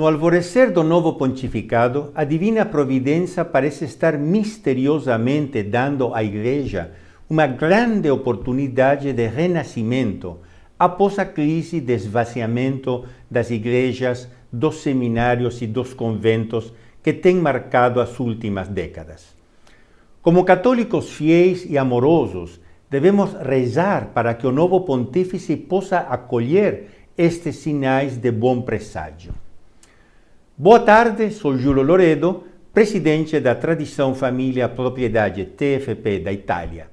alvorecer do novo pontificado, a divina providência parece estar misteriosamente dando à Igreja uma grande oportunidade de renascimento após a crise de esvaziamento das igrejas, dos seminários e dos conventos que tem marcado as últimas décadas. Como católicos fiéis e amorosos, devemos rezar para que o novo pontífice possa acolher estes sinais de bom presságio. Boa tarde, sou Júlio Loredo, presidente da Tradição Família Propriedade TFP da Itália.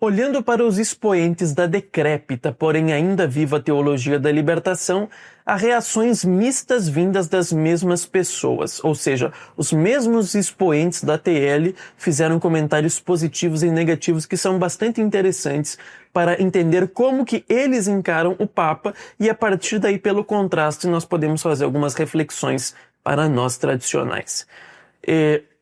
Olhando para os expoentes da decrépita, porém ainda viva teologia da libertação, há reações mistas vindas das mesmas pessoas, ou seja, os mesmos expoentes da TL fizeram comentários positivos e negativos que são bastante interessantes para entender como que eles encaram o Papa e a partir daí, pelo contraste, nós podemos fazer algumas reflexões para nós tradicionais.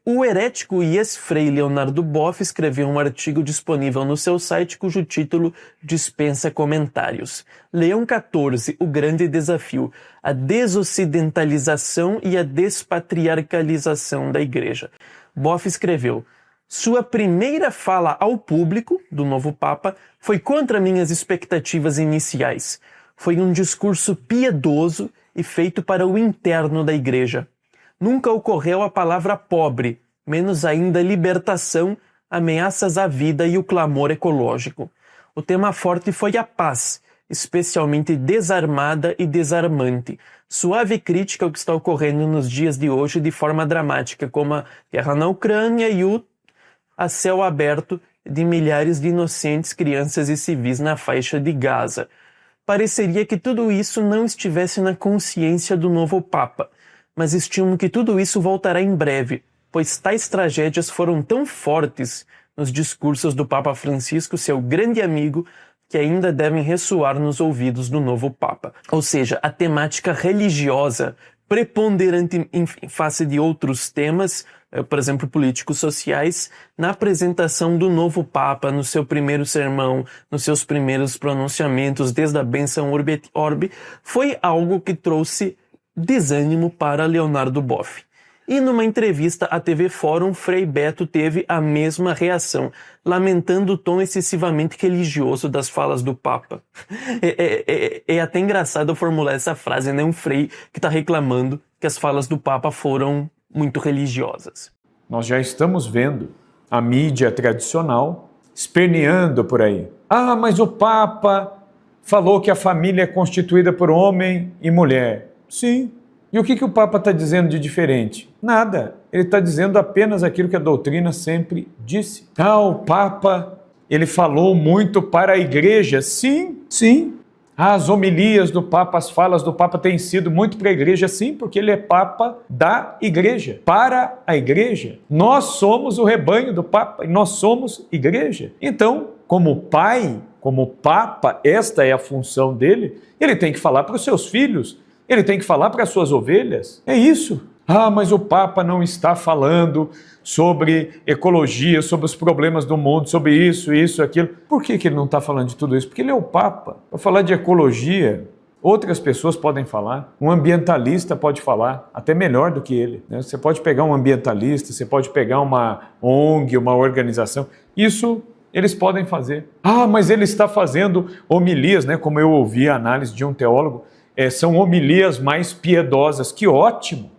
O herético e ex-frei Leonardo Boff escreveu um artigo disponível no seu site cujo título dispensa comentários. Leão XIV, o grande desafio, a desocidentalização e a despatriarcalização da Igreja. Boff escreveu: sua primeira fala ao público, do novo Papa, foi contra minhas expectativas iniciais. Foi um discurso piedoso e feito para o interno da Igreja. Nunca ocorreu a palavra pobre, menos ainda libertação, ameaças à vida e o clamor ecológico. O tema forte foi a paz, especialmente desarmada e desarmante. Suave crítica ao que está ocorrendo nos dias de hoje de forma dramática, como a guerra na Ucrânia e o a céu aberto de milhares de inocentes crianças e civis na faixa de Gaza. Pareceria que tudo isso não estivesse na consciência do novo Papa, mas estimo que tudo isso voltará em breve, pois tais tragédias foram tão fortes nos discursos do Papa Francisco, seu grande amigo, que ainda devem ressoar nos ouvidos do novo Papa. Ou seja, a temática religiosa preponderante em face de outros temas, por exemplo, políticos sociais, na apresentação do novo Papa, no seu primeiro sermão, nos seus primeiros pronunciamentos, desde a Benção Urbi et Orbi, foi algo que trouxe desânimo para Leonardo Boff. E numa entrevista à TV Fórum, Frei Beto teve a mesma reação, lamentando o tom excessivamente religioso das falas do Papa. É até engraçado formular essa frase, né? Um frei que está reclamando que as falas do Papa foram muito religiosas. Nós já estamos vendo a mídia tradicional esperneando por aí. Ah, mas o Papa falou que a família é constituída por homem e mulher. Sim. E o que o Papa está dizendo de diferente? Nada. Ele está dizendo apenas aquilo que a doutrina sempre disse. Ah, o Papa, ele falou muito para a Igreja. Sim, sim. As homilias do Papa, as falas do Papa têm sido muito para a Igreja. Sim, porque ele é Papa da Igreja, para a Igreja. Nós somos o rebanho do Papa e nós somos Igreja. Então, como pai, como Papa, esta é a função dele, ele tem que falar para os seus filhos, ele tem que falar para as suas ovelhas. É isso. Ah, mas o Papa não está falando sobre ecologia, sobre os problemas do mundo, sobre isso, aquilo. Por que ele não está falando de tudo isso? Porque ele é o Papa. Para falar de ecologia, outras pessoas podem falar. Um ambientalista pode falar, até melhor do que ele, né? Você pode pegar um ambientalista, você pode pegar uma ONG, uma organização. Isso eles podem fazer. Ah, mas ele está fazendo homilias, né? Como eu ouvi a análise de um teólogo, são homilias mais piedosas. Que ótimo!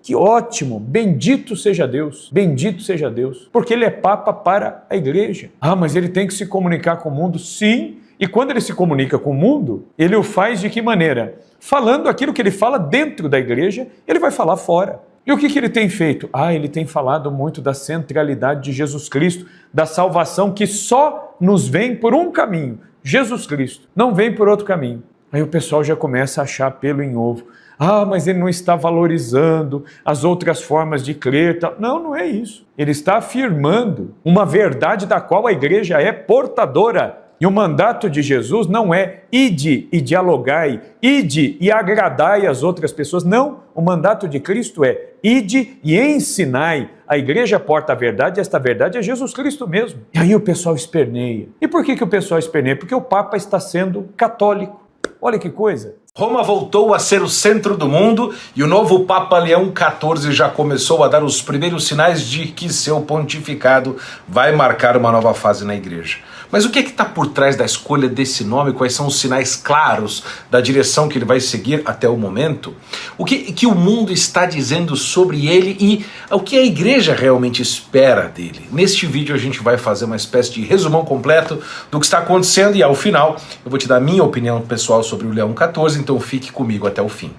Que ótimo! Bendito seja Deus! Bendito seja Deus! Porque ele é Papa para a Igreja. Ah, mas ele tem que se comunicar com o mundo? Sim! E quando ele se comunica com o mundo, ele o faz de que maneira? Falando aquilo que ele fala dentro da Igreja, ele vai falar fora. E o que ele tem feito? Ah, ele tem falado muito da centralidade de Jesus Cristo, da salvação que só nos vem por um caminho, Jesus Cristo. Não vem por outro caminho. Aí o pessoal já começa a achar pelo em ovo. Ah, mas ele não está valorizando as outras formas de crer. Tal. Não, não é isso. Ele está afirmando uma verdade da qual a Igreja é portadora. E o mandato de Jesus não é ide e dialogai, ide e agradai as outras pessoas. Não, o mandato de Cristo é ide e ensinai. A Igreja porta a verdade e esta verdade é Jesus Cristo mesmo. E aí o pessoal esperneia. E por que o pessoal esperneia? Porque o Papa está sendo católico. Olha que coisa. Roma voltou a ser o centro do mundo e o novo Papa Leão XIV já começou a dar os primeiros sinais de que seu pontificado vai marcar uma nova fase na Igreja. Mas o que está por trás da escolha desse nome? Quais são os sinais claros da direção que ele vai seguir até o momento? O que o mundo está dizendo sobre ele e o que a Igreja realmente espera dele? Neste vídeo a gente vai fazer uma espécie de resumão completo do que está acontecendo e ao final eu vou te dar a minha opinião pessoal sobre o Leão XIV, então fique comigo até o fim.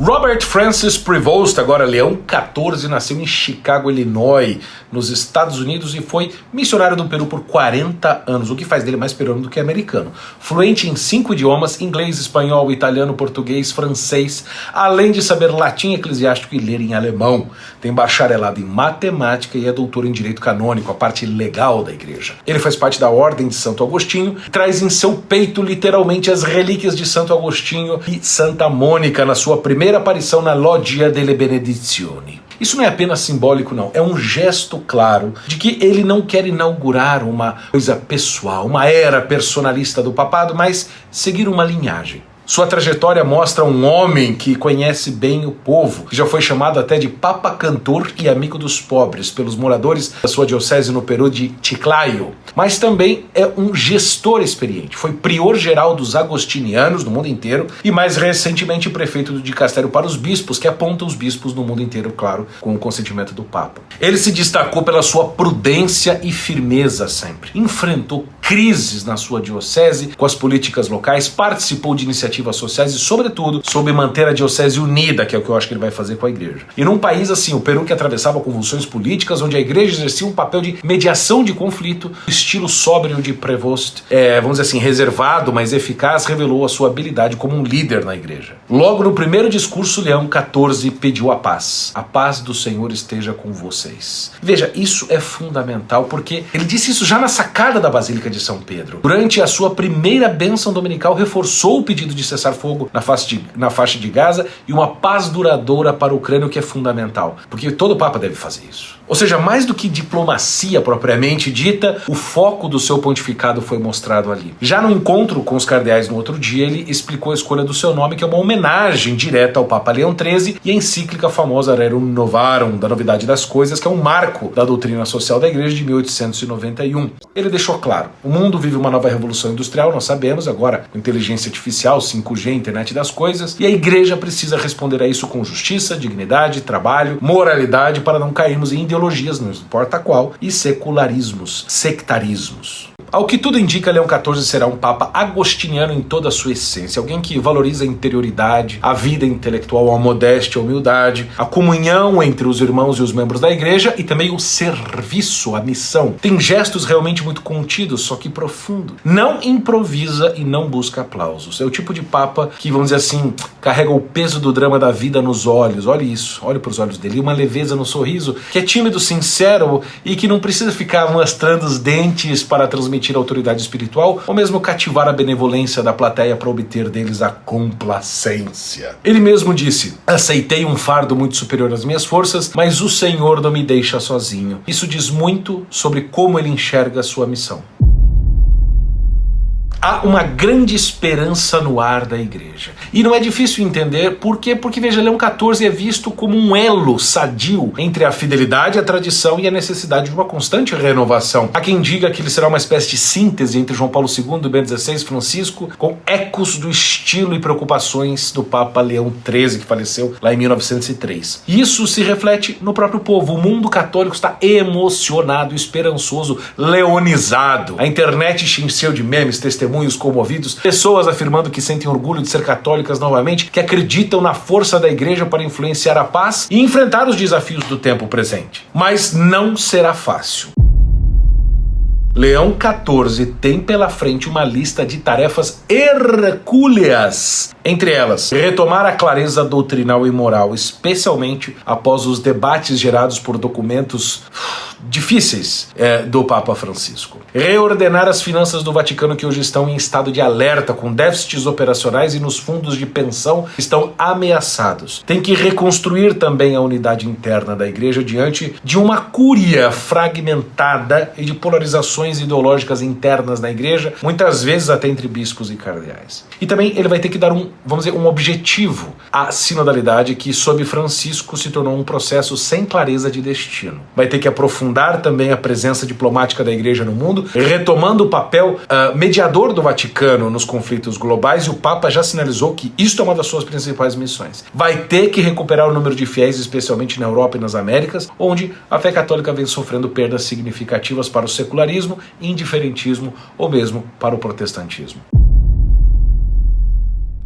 Robert Francis Prevost, agora Leão XIV, nasceu em Chicago, Illinois, nos Estados Unidos e foi missionário no Peru por 40 anos, o que faz dele mais peruano do que americano. Fluente em 5 idiomas, inglês, espanhol, italiano, português, francês, além de saber latim eclesiástico e ler em alemão. Tem bacharelado em matemática e é doutor em direito canônico, a parte legal da Igreja. Ele faz parte da Ordem de Santo Agostinho, traz em seu peito literalmente as relíquias de Santo Agostinho e Santa Mônica na sua primeira aparição na Loggia delle Benedizioni. Isso não é apenas simbólico, não. É um gesto claro de que ele não quer inaugurar uma coisa pessoal, uma era personalista do papado, mas seguir uma linhagem. Sua trajetória mostra um homem que conhece bem o povo, que já foi chamado até de Papa Cantor e Amigo dos Pobres pelos moradores da sua diocese no Peru de Chiclayo. Mas também é um gestor experiente. Foi prior geral dos agostinianos no mundo inteiro e mais recentemente prefeito do dicastério para os bispos, que aponta os bispos no mundo inteiro, claro, com o consentimento do Papa. Ele se destacou pela sua prudência e firmeza sempre. Enfrentou crises na sua diocese com as políticas locais, participou de iniciativas sociais e, sobretudo, soube manter a diocese unida, que é o que eu acho que ele vai fazer com a Igreja. E num país assim, o Peru, que atravessava convulsões políticas, onde a Igreja exercia um papel de mediação de conflito, o estilo sóbrio de Prevost, vamos dizer assim, reservado, mas eficaz, revelou a sua habilidade como um líder na Igreja. Logo no primeiro discurso, Leão XIV pediu a paz. A paz do Senhor esteja com vocês. Veja, isso é fundamental, porque ele disse isso já na sacada da Basílica de São Pedro. Durante a sua primeira bênção dominical, reforçou o pedido de cessar fogo na faixa de Gaza e uma paz duradoura para a Ucrânia, o que é fundamental, porque todo Papa deve fazer isso. Ou seja, mais do que diplomacia propriamente dita, o foco do seu pontificado foi mostrado ali. Já no encontro com os cardeais no outro dia, ele explicou a escolha do seu nome, que é uma homenagem direta ao Papa Leão XIII, e a encíclica famosa Rerum Novarum, da novidade das coisas, que é um marco da doutrina social da Igreja de 1891. Ele deixou claro, o mundo vive uma nova revolução industrial, nós sabemos, agora com inteligência artificial, 5G, internet das coisas, e a Igreja precisa responder a isso com justiça, dignidade, trabalho, moralidade, para não cairmos em ideologias, não importa qual, e secularismos, sectarismos. Ao que tudo indica, Leão XIV será um Papa agostiniano em toda a sua essência, alguém que valoriza a interioridade, a vida intelectual, a modéstia, a humildade, a comunhão entre os irmãos e os membros da Igreja e também o serviço, a missão. Tem gestos realmente muito contidos, só que profundo. Não improvisa e não busca aplausos. É o tipo de Papa que, vamos dizer assim, carrega o peso do drama da vida nos olhos. Olhe isso, olhe para os olhos dele. E uma leveza no sorriso, que é tímido, sincero e que não precisa ficar mostrando os dentes para transmitir a autoridade espiritual ou mesmo cativar a benevolência da plateia para obter deles a complacência. Ele mesmo disse: aceitei um fardo muito superior às minhas forças, mas o Senhor não me deixa sozinho. Isso diz muito sobre como ele enxerga a sua missão. Há uma grande esperança no ar da Igreja. E não é difícil entender por quê? Porque, veja, Leão XIV é visto como um elo sadio entre a fidelidade, a tradição e a necessidade de uma constante renovação. Há quem diga que ele será uma espécie de síntese entre João Paulo II, Bento XVI, Francisco, com ecos do estilo e preocupações do Papa Leão XIII, que faleceu lá em 1903. E isso se reflete no próprio povo. O mundo católico está emocionado, esperançoso, leonizado. A internet se encheu de memes, testemunhos comovidos, pessoas afirmando que sentem orgulho de ser católicas novamente, que acreditam na força da Igreja para influenciar a paz e enfrentar os desafios do tempo presente. Mas não será fácil. Leão XIV tem pela frente uma lista de tarefas hercúleas. Entre elas, retomar a clareza doutrinal e moral, especialmente após os debates gerados por documentos difíceis do Papa Francisco. Reordenar as finanças do Vaticano, que hoje estão em estado de alerta, com déficits operacionais e nos fundos de pensão estão ameaçados. Tem que reconstruir também a unidade interna da Igreja diante de uma cúria fragmentada e de polarizações ideológicas internas na Igreja, muitas vezes até entre bispos e cardeais. E também ele vai ter que dar um objetivo à sinodalidade, que sob Francisco se tornou um processo sem clareza de destino. Vai ter que aprofundar também a presença diplomática da Igreja no mundo, retomando o papel mediador do Vaticano nos conflitos globais, e o Papa já sinalizou que isto é uma das suas principais missões. Vai ter que recuperar o número de fiéis, especialmente na Europa e nas Américas, onde a fé católica vem sofrendo perdas significativas para o secularismo, indiferentismo ou mesmo para o protestantismo.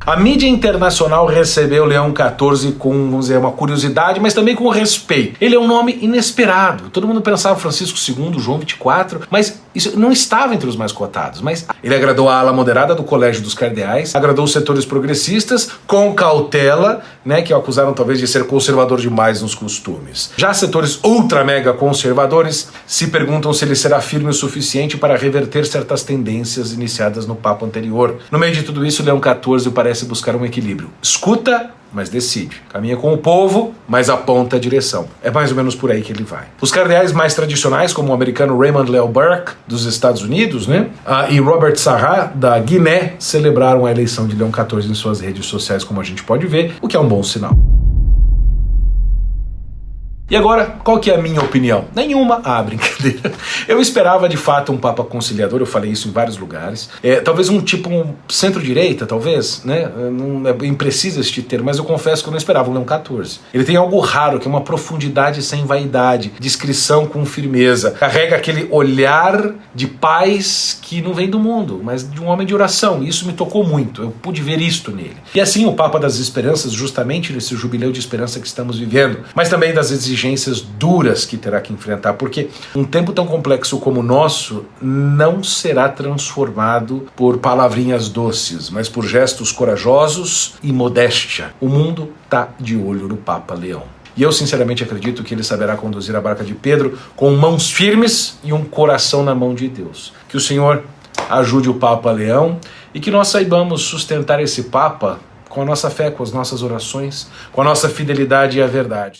A mídia internacional recebeu Leão XIV com, vamos dizer, uma curiosidade, mas também com respeito. Ele é um nome inesperado. Todo mundo pensava Francisco II, João XXIV, mas isso não estava entre os mais cotados. Mas ele agradou a ala moderada do Colégio dos Cardeais, agradou os setores progressistas com cautela, que o acusaram talvez de ser conservador demais nos costumes. Já setores ultra mega conservadores se perguntam se ele será firme o suficiente para reverter certas tendências iniciadas no Papa anterior. No meio de tudo isso, Leão XIV parece buscar um equilíbrio. Escuta, mas decide. Caminha com o povo, mas aponta a direção. É mais ou menos por aí que ele vai. Os cardeais mais tradicionais, como o americano Raymond Leo Burke, dos Estados Unidos, e Robert Sarrat, da Guiné, celebraram a eleição de Leão XIV em suas redes sociais, como a gente pode ver, o que é um bom sinal. E agora, qual que é a minha opinião? Nenhuma. Brincadeira. Eu esperava, de fato, um Papa conciliador, eu falei isso em vários lugares. Talvez um centro-direita, talvez, Não é impreciso este termo, mas eu confesso que eu não esperava um Leão XIV. Ele tem algo raro, que é uma profundidade sem vaidade, discrição com firmeza. Carrega aquele olhar de paz que não vem do mundo, mas de um homem de oração. E isso me tocou muito, eu pude ver isto nele. E assim, o Papa das Esperanças, justamente nesse jubileu de esperança que estamos vivendo, mas também das exigências duras que terá que enfrentar, porque um tempo tão complexo como o nosso não será transformado por palavrinhas doces, mas por gestos corajosos e modéstia. O mundo está de olho no Papa Leão. E eu sinceramente acredito que ele saberá conduzir a barca de Pedro com mãos firmes e um coração na mão de Deus. Que o Senhor ajude o Papa Leão e que nós saibamos sustentar esse Papa com a nossa fé, com as nossas orações, com a nossa fidelidade à verdade.